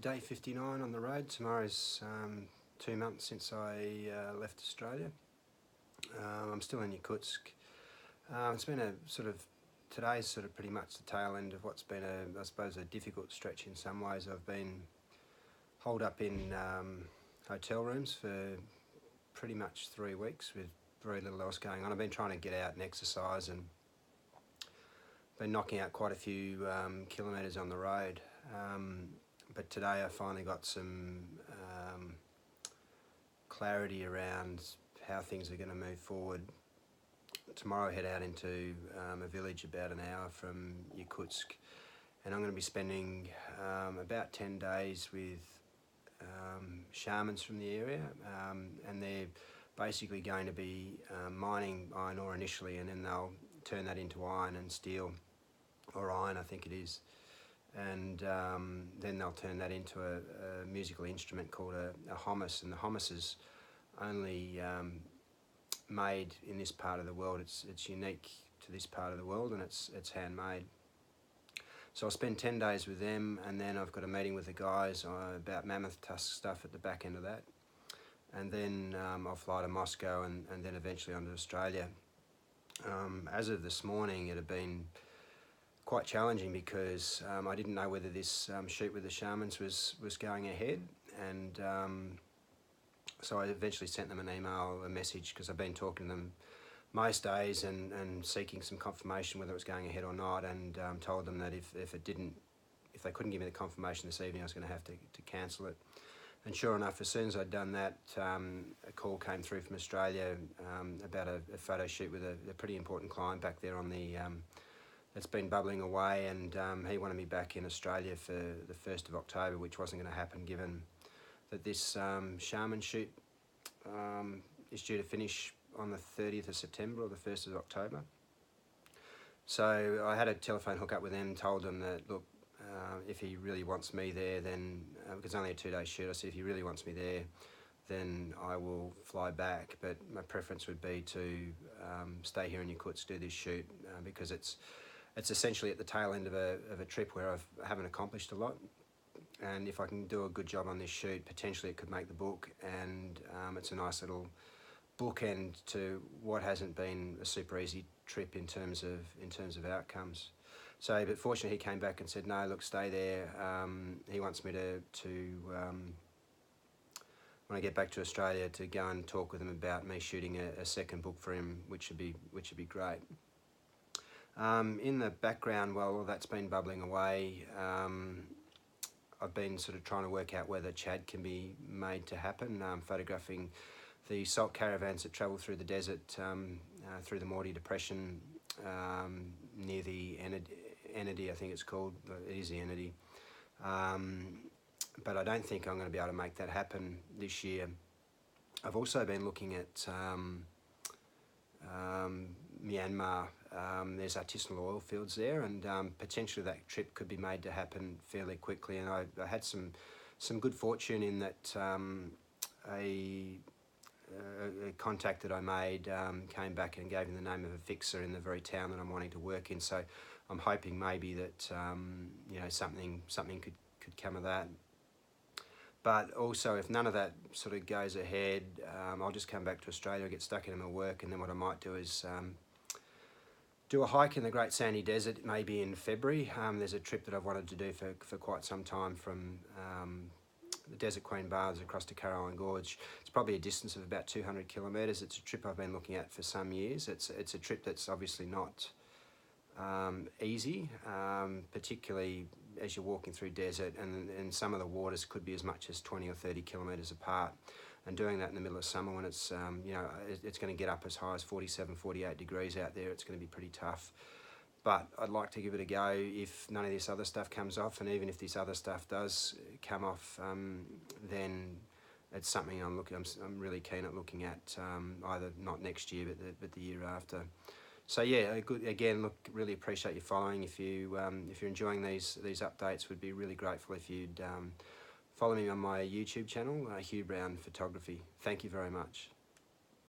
day 59 on the road. Tomorrow's 2 months since I left Australia. I'm still in Yakutsk. It's been today's sort of pretty much the tail end of what's been I suppose a difficult stretch in some ways. I've been holed up in hotel rooms for pretty much 3 weeks with very little else going on. I've been trying to get out and exercise and been knocking out quite a few kilometres on the road. But today I finally got some clarity around how things are going to move forward. Tomorrow I head out into a village about an hour from Yakutsk, and I'm going to be spending about 10 days with shamans from the area, and they're basically going to be mining iron ore initially, and then they'll turn that into iron and steel, or iron I think it is, and then they'll turn that into a musical instrument called a hummus, and the hummus is only made in this part of the world. It's unique to this part of the world, and it's handmade. So I'll spend 10 days with them, and then I've got a meeting with the guys about mammoth tusk stuff at the back end of that, and then I'll fly to Moscow and then eventually on to Australia. As of this morning, it had been quite challenging because I didn't know whether this shoot with the shamans was going ahead, and so I eventually sent them an email, a message, because I've been talking to them most days and seeking some confirmation whether it was going ahead or not, and told them that if they couldn't give me the confirmation this evening, I was going to have to cancel it. And sure enough, as soon as I'd done that, a call came through from Australia about a photo shoot with a pretty important client back there on the that's been bubbling away, and he wanted me back in Australia for the 1st of October, which wasn't going to happen given that this shaman shoot is due to finish on the 30th of September or the 1st of October. So I had a telephone hook up with them, told them that, look, if he really wants me there, then, because it's only a 2-day shoot, I said if he really wants me there, then I will fly back, but my preference would be to stay here in Yakutsk, do this shoot, because it's essentially at the tail end of a trip where I haven't accomplished a lot. And if I can do a good job on this shoot, potentially it could make the book, and it's a nice little bookend to what hasn't been a super easy trip in terms of outcomes. So, but fortunately he came back and said, no, look, stay there. He wants me to when I get back to Australia, to go and talk with him about me shooting a second book for him, which would be great. In the background, while all that's been bubbling away, I've been sort of trying to work out whether Chad can be made to happen, photographing the salt caravans that travel through the desert, through the Morty Depression, near the Enedi, I think it's called. It is the Enedi. But I don't think I'm going to be able to make that happen this year. I've also been looking at Myanmar. There's artisanal oil fields there, and potentially that trip could be made to happen fairly quickly. And I had some good fortune in that a contact that I made came back and gave me the name of a fixer in the very town that I'm wanting to work in. So I'm hoping maybe that something could come of that. But also, if none of that sort of goes ahead, I'll just come back to Australia, get stuck into my work, and then what I might do is do a hike in the Great Sandy Desert, maybe in February. There's a trip that I've wanted to do for quite some time from the Desert Queen Baths across to Caroline Gorge. It's probably a distance of about 200 kilometres. It's a trip I've been looking at for some years. It's a trip that's obviously not easy, particularly as you're walking through desert, and some of the waters could be as much as 20 or 30 kilometres apart. And doing that in the middle of summer when it's it's going to get up as high as 47, 48 degrees out there, it's going to be pretty tough. But I'd like to give it a go if none of this other stuff comes off, and even if this other stuff does come off, then it's something I'm really keen at looking at, either not next year but the year after. So yeah, again, look, really appreciate you following. If you're enjoying these updates, would be really grateful if you'd follow me on my YouTube channel, Hugh Brown Photography. Thank you very much.